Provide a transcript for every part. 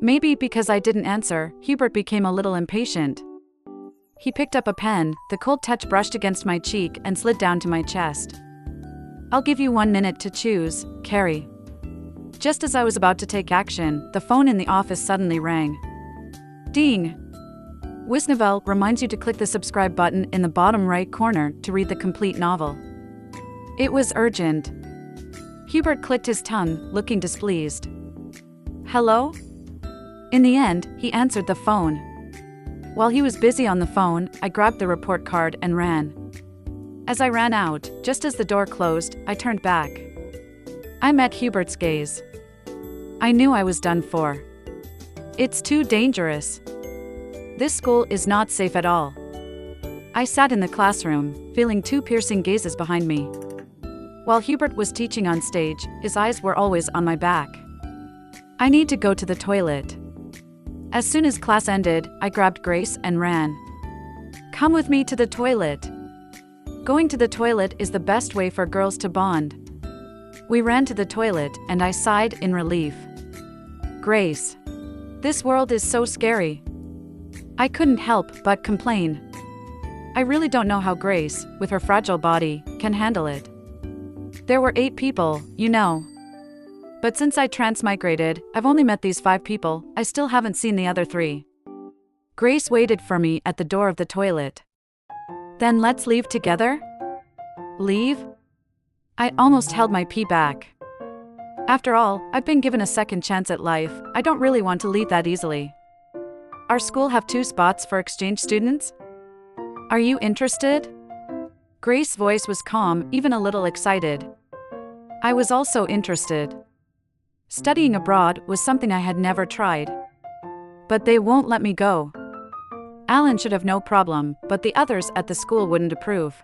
Maybe because I didn't answer, Hubert became a little impatient. He picked up a pen, the cold touch brushed against my cheek and slid down to my chest. "I'll give you 1 minute to choose, Carrie." Just as I was about to take action, the phone in the office suddenly rang. Ding! Wisnovel reminds you to click the subscribe button in the bottom right corner to read the complete novel. It was urgent. Hubert clicked his tongue, looking displeased. "Hello?" In the end, he answered the phone. While he was busy on the phone, I grabbed the report card and ran. As I ran out, just as the door closed, I turned back. I met Hubert's gaze. I knew I was done for. It's too dangerous. This school is not safe at all. I sat in the classroom, feeling two piercing gazes behind me. While Hubert was teaching on stage, his eyes were always on my back. I need to go to the toilet. As soon as class ended, I grabbed Grace and ran. "Come with me to the toilet." Going to the toilet is the best way for girls to bond. We ran to the toilet and I sighed in relief. Grace. This world is so scary. I couldn't help but complain. I really don't know how Grace, with her fragile body, can handle it. There were 8 people, you know. But since I transmigrated, I've only met these 5 people. I still haven't seen the other 3. Grace waited for me at the door of the toilet. "Then let's leave together?" Leave? I almost held my pee back. After all, I've been given a second chance at life. I don't really want to leave that easily. Our school have 2 spots for exchange students? Are you interested? Grace's voice was calm, even a little excited. I was also interested. Studying abroad was something I had never tried. But they won't let me go. Alan should have no problem, but the others at the school wouldn't approve.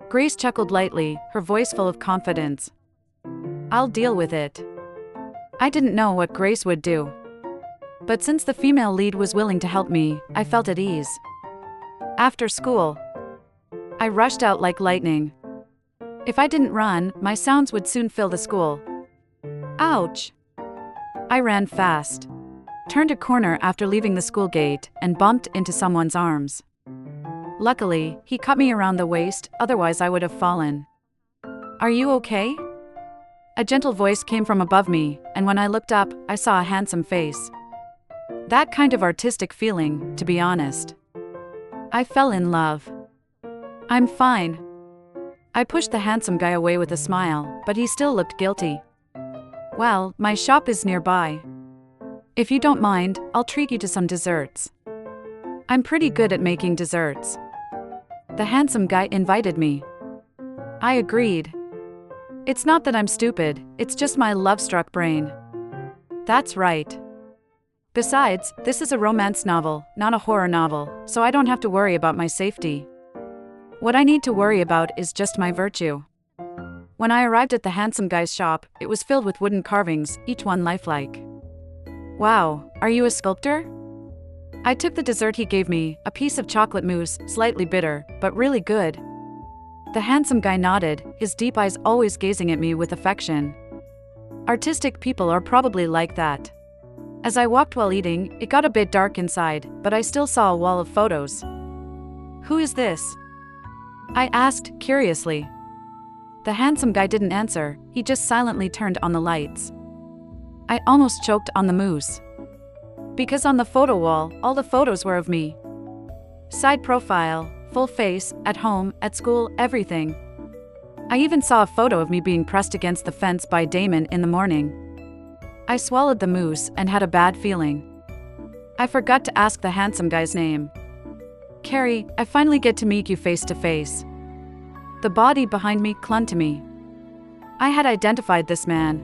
Grace chuckled lightly, her voice full of confidence. "I'll deal with it." I didn't know what Grace would do. But since the female lead was willing to help me, I felt at ease. After school, I rushed out like lightning. If I didn't run, my sounds would soon fill the school. Ouch! I ran fast, turned a corner after leaving the school gate, and bumped into someone's arms. Luckily, he caught me around the waist, otherwise I would have fallen. "Are you okay?" A gentle voice came from above me, and when I looked up, I saw a handsome face. That kind of artistic feeling, to be honest. I fell in love. "I'm fine." I pushed the handsome guy away with a smile, but he still looked guilty. "Well, my shop is nearby. If you don't mind, I'll treat you to some desserts. I'm pretty good at making desserts." The handsome guy invited me. I agreed. It's not that I'm stupid, it's just my love-struck brain. That's right. Besides, this is a romance novel, not a horror novel, so I don't have to worry about my safety. What I need to worry about is just my virtue. When I arrived at the handsome guy's shop, it was filled with wooden carvings, each one lifelike. "Wow, are you a sculptor?" I took the dessert he gave me, a piece of chocolate mousse, slightly bitter, but really good. The handsome guy nodded, his deep eyes always gazing at me with affection. Artistic people are probably like that. As I walked while eating, it got a bit dark inside, but I still saw a wall of photos. "Who is this?" I asked, curiously. The handsome guy didn't answer, he just silently turned on the lights. I almost choked on the mousse. Because on the photo wall, all the photos were of me. Side profile, full face, at home, at school, everything. I even saw a photo of me being pressed against the fence by Damon in the morning. I swallowed the mousse and had a bad feeling. I forgot to ask the handsome guy's name. "Carrie, I finally get to meet you face to face." The body behind me clung to me. I had identified this man.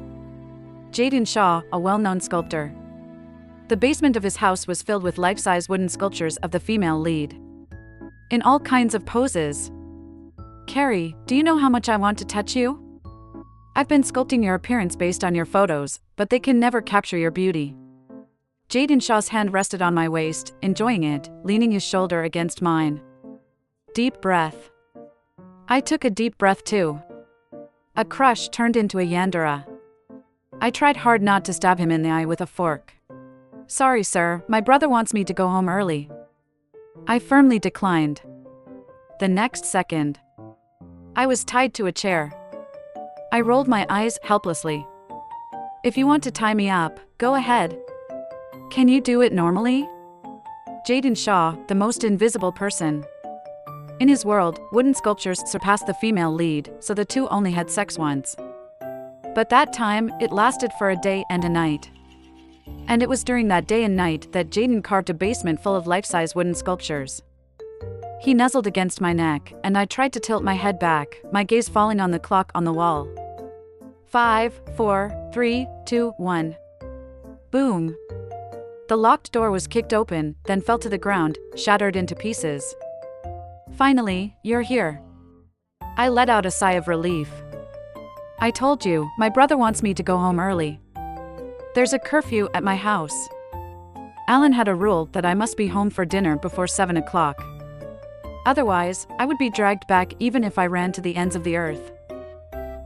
Jaden Shaw, a well-known sculptor. The basement of his house was filled with life-size wooden sculptures of the female lead. In all kinds of poses. "Carrie, do you know how much I want to touch you? I've been sculpting your appearance based on your photos, but they can never capture your beauty." Jaden Shaw's hand rested on my waist, enjoying it, leaning his shoulder against mine. Deep breath. I took a deep breath too. A crush turned into a yandere. I tried hard not to stab him in the eye with a fork. Sorry, sir, my brother wants me to go home early. I firmly declined. The next second, I was tied to a chair. I rolled my eyes helplessly. If you want to tie me up, go ahead. Can you do it normally? Jaden Shaw, the most invisible person. In his world, wooden sculptures surpassed the female lead, so the two only had sex once. But that time, it lasted for a day and a night. And it was during that day and night that Jaden carved a basement full of life-size wooden sculptures. He nuzzled against my neck, and I tried to tilt my head back, my gaze falling on the clock on the wall. 5, 4, 3, 2, 1. Boom. The locked door was kicked open, then fell to the ground, shattered into pieces. Finally, you're here. I let out a sigh of relief. I told you, my brother wants me to go home early. There's a curfew at my house. Alan had a rule that I must be home for dinner before 7 o'clock. Otherwise, I would be dragged back even if I ran to the ends of the earth.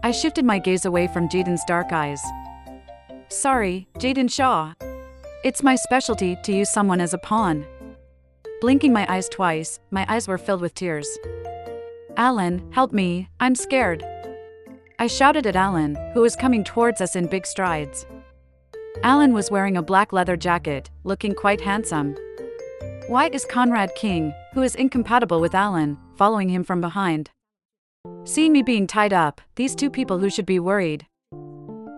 I shifted my gaze away from Jaden's dark eyes. Sorry, Jaden Shaw. It's my specialty to use someone as a pawn. Blinking my eyes twice, my eyes were filled with tears. Alan, help me, I'm scared. I shouted at Alan, who was coming towards us in big strides. Alan was wearing a black leather jacket, looking quite handsome. Why is Conrad King, who is incompatible with Alan, following him from behind? Seeing me being tied up, these two people who should be worried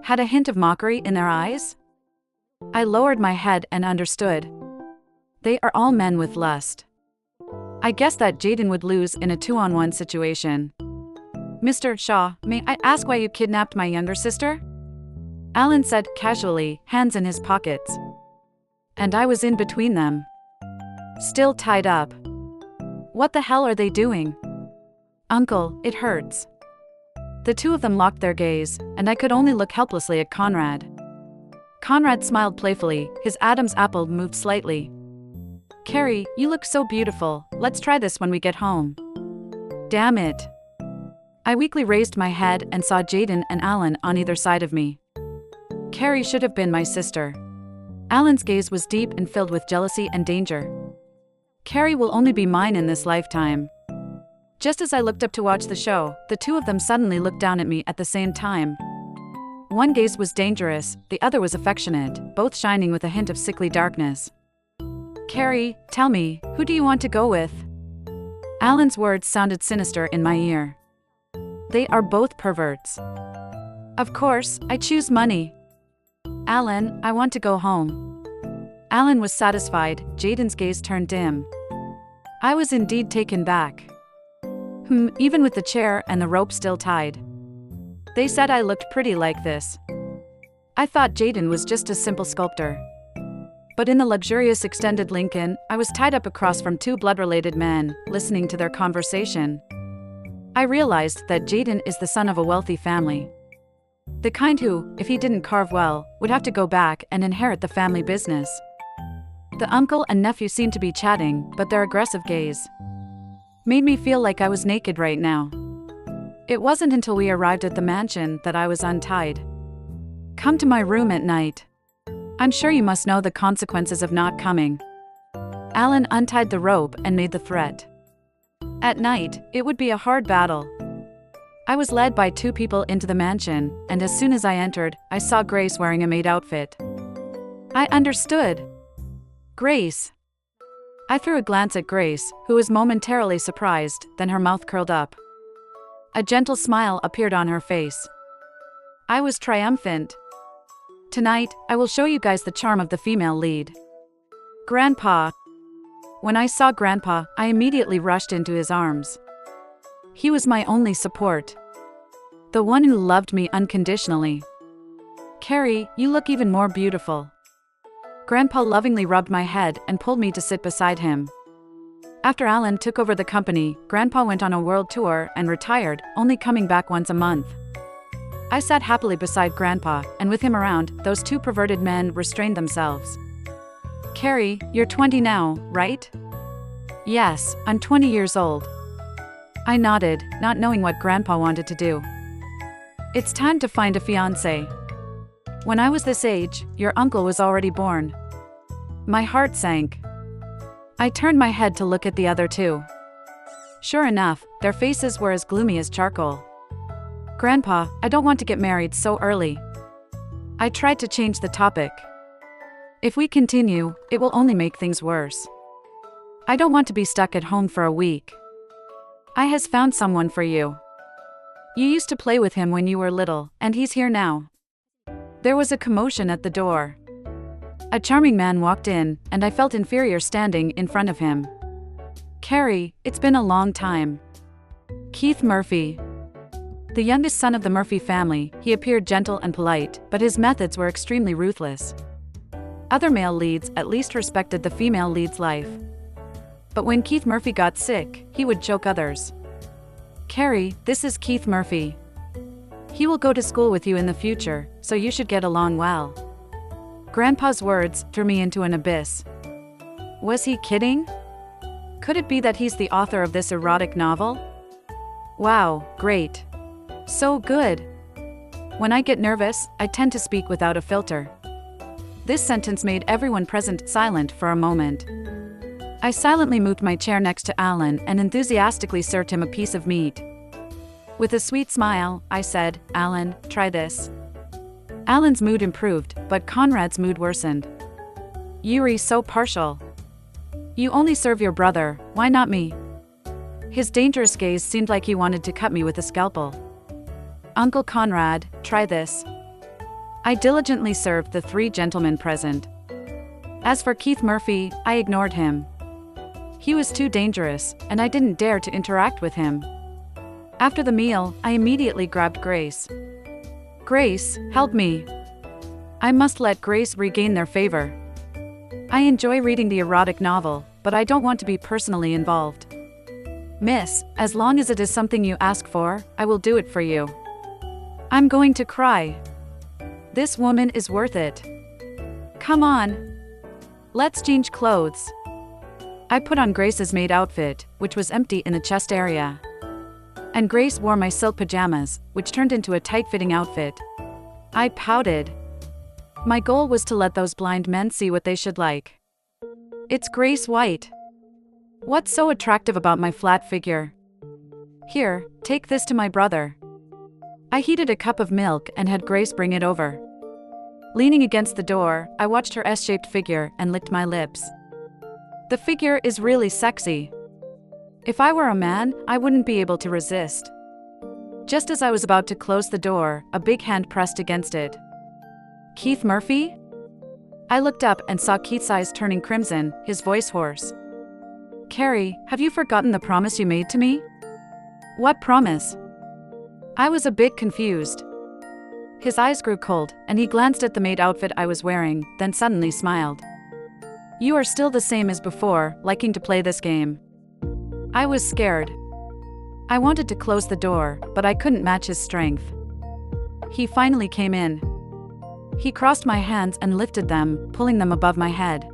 had a hint of mockery in their eyes? I lowered my head and understood. They are all men with lust. I guessed that Jaden would lose in a 2-on-1 situation. Mr. Shaw, may I ask why you kidnapped my younger sister? Alan said casually, hands in his pockets. And I was in between them. Still tied up. What the hell are they doing? Uncle, it hurts. The two of them locked their gaze, and I could only look helplessly at Conrad. Conrad smiled playfully, his Adam's apple moved slightly. Carrie, you look so beautiful, let's try this when we get home. Damn it. I weakly raised my head and saw Jaden and Alan on either side of me. Carrie should have been my sister. Alan's gaze was deep and filled with jealousy and danger. Carrie will only be mine in this lifetime. Just as I looked up to watch the show, the two of them suddenly looked down at me at the same time. One gaze was dangerous, the other was affectionate, both shining with a hint of sickly darkness. Carrie, tell me, who do you want to go with? Alan's words sounded sinister in my ear. They are both perverts. Of course, I choose money. Alan, I want to go home. Alan was satisfied, Jaden's gaze turned dim. I was indeed taken back. Even with the chair and the rope still tied. They said I looked pretty like this. I thought Jaden was just a simple sculptor. But in the luxurious extended Lincoln, I was tied up across from two blood-related men, listening to their conversation. I realized that Jaden is the son of a wealthy family. The kind who, if he didn't carve well, would have to go back and inherit the family business. The uncle and nephew seemed to be chatting, but their aggressive gaze made me feel like I was naked right now. It wasn't until we arrived at the mansion that I was untied. Come to my room at night. I'm sure you must know the consequences of not coming. Alan untied the rope and made the threat. At night, it would be a hard battle. I was led by two people into the mansion, and as soon as I entered, I saw Grace wearing a maid outfit. I understood. Grace. I threw a glance at Grace, who was momentarily surprised, then her mouth curled up. A gentle smile appeared on her face. I was triumphant. Tonight, I will show you guys the charm of the female lead. Grandpa. When I saw Grandpa, I immediately rushed into his arms. He was my only support. The one who loved me unconditionally. Carrie, you look even more beautiful. Grandpa lovingly rubbed my head and pulled me to sit beside him. After Alan took over the company, Grandpa went on a world tour and retired, only coming back once a month. I sat happily beside Grandpa, and with him around, those two perverted men restrained themselves. Carrie, you're 20 now, right? Yes, I'm 20 years old. I nodded, not knowing what Grandpa wanted to do. It's time to find a fiancé. When I was this age, your uncle was already born. My heart sank. I turned my head to look at the other two. Sure enough, their faces were as gloomy as charcoal. Grandpa, I don't want to get married so early. I tried to change the topic. If we continue, it will only make things worse. I don't want to be stuck at home for a week. I has found someone for you. You used to play with him when you were little, and he's here now. There was a commotion at the door. A charming man walked in, and I felt inferior standing in front of him. Carrie, it's been a long time. Keith Murphy. The youngest son of the Murphy family, he appeared gentle and polite, but his methods were extremely ruthless. Other male leads at least respected the female lead's life. But when Keith Murphy got sick, he would choke others. Carrie, this is Keith Murphy. He will go to school with you in the future, so you should get along well. Grandpa's words threw me into an abyss. Was he kidding? Could it be that he's the author of this erotic novel? Wow, great. So good. When I get nervous, I tend to speak without a filter. This sentence made everyone present silent for a moment. I silently moved my chair next to Alan and enthusiastically served him a piece of meat. With a sweet smile, I said, Alan, try this. Alan's mood improved, but Conrad's mood worsened. You're so partial. You only serve your brother, why not me? His dangerous gaze seemed like he wanted to cut me with a scalpel. Uncle Conrad, try this. I diligently served the three gentlemen present. As for Keith Murphy, I ignored him. He was too dangerous, and I didn't dare to interact with him. After the meal, I immediately grabbed Grace. Grace, help me. I must let Grace regain their favor. I enjoy reading the erotic novel, but I don't want to be personally involved. Miss, as long as it is something you ask for, I will do it for you. I'm going to cry. This woman is worth it. Come on. Let's change clothes. I put on Grace's maid outfit, which was empty in the chest area. And Grace wore my silk pajamas, which turned into a tight-fitting outfit. I pouted. My goal was to let those blind men see what they should like. It's Grace White. What's so attractive about my flat figure? Here, take this to my brother. I heated a cup of milk and had Grace bring it over. Leaning against the door, I watched her S-shaped figure and licked my lips. The figure is really sexy. If I were a man, I wouldn't be able to resist. Just as I was about to close the door, a big hand pressed against it. Keith Murphy? I looked up and saw Keith's eyes turning crimson, his voice hoarse. Carrie, have you forgotten the promise you made to me? What promise? I was a bit confused. His eyes grew cold, and he glanced at the maid outfit I was wearing, then suddenly smiled. You are still the same as before, liking to play this game. I was scared. I wanted to close the door, but I couldn't match his strength. He finally came in. He crossed my hands and lifted them, pulling them above my head.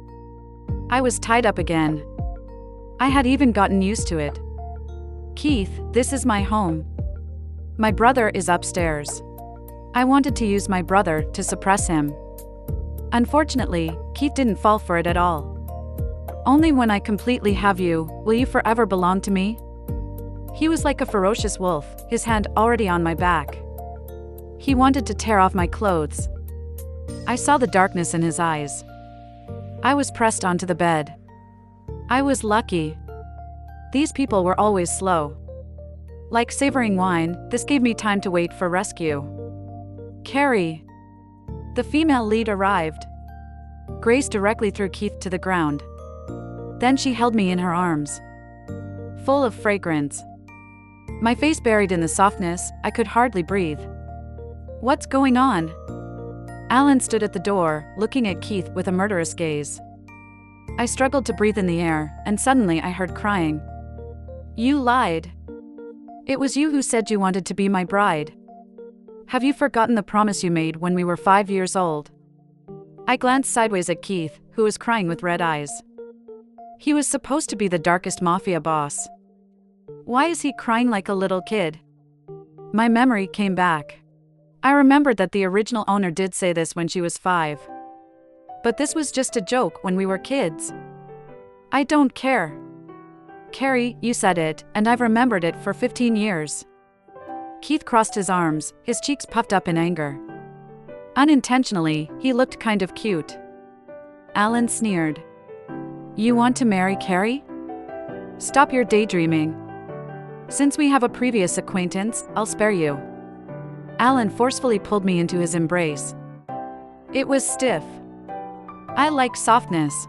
I was tied up again. I had even gotten used to it. Keith, this is my home. My brother is upstairs. I wanted to use my brother to suppress him. Unfortunately, Keith didn't fall for it at all. Only when I completely have you, will you forever belong to me? He was like a ferocious wolf, his hand already on my back. He wanted to tear off my clothes. I saw the darkness in his eyes. I was pressed onto the bed. I was lucky. These people were always slow. Like savoring wine, this gave me time to wait for rescue. Carrie. The female lead arrived. Grace directly threw Keith to the ground. Then she held me in her arms. Full of fragrance. My face buried in the softness, I could hardly breathe. What's going on? Alan stood at the door, looking at Keith with a murderous gaze. I struggled to breathe in the air, and suddenly I heard crying. You lied. It was you who said you wanted to be my bride. Have you forgotten the promise you made when we were 5 years old? I glanced sideways at Keith, who was crying with red eyes. He was supposed to be the darkest mafia boss. Why is he crying like a little kid? My memory came back. I remembered that the original owner did say this when she was 5. But this was just a joke when we were kids. I don't care. Carrie, you said it, and I've remembered it for 15 years. Keith crossed his arms, his cheeks puffed up in anger. Unintentionally, he looked kind of cute. Alan sneered. You want to marry Carrie? Stop your daydreaming. Since we have a previous acquaintance, I'll spare you. Alan forcefully pulled me into his embrace. It was stiff. I like softness.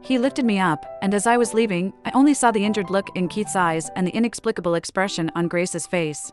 He lifted me up, and as I was leaving, I only saw the injured look in Keith's eyes and the inexplicable expression on Grace's face.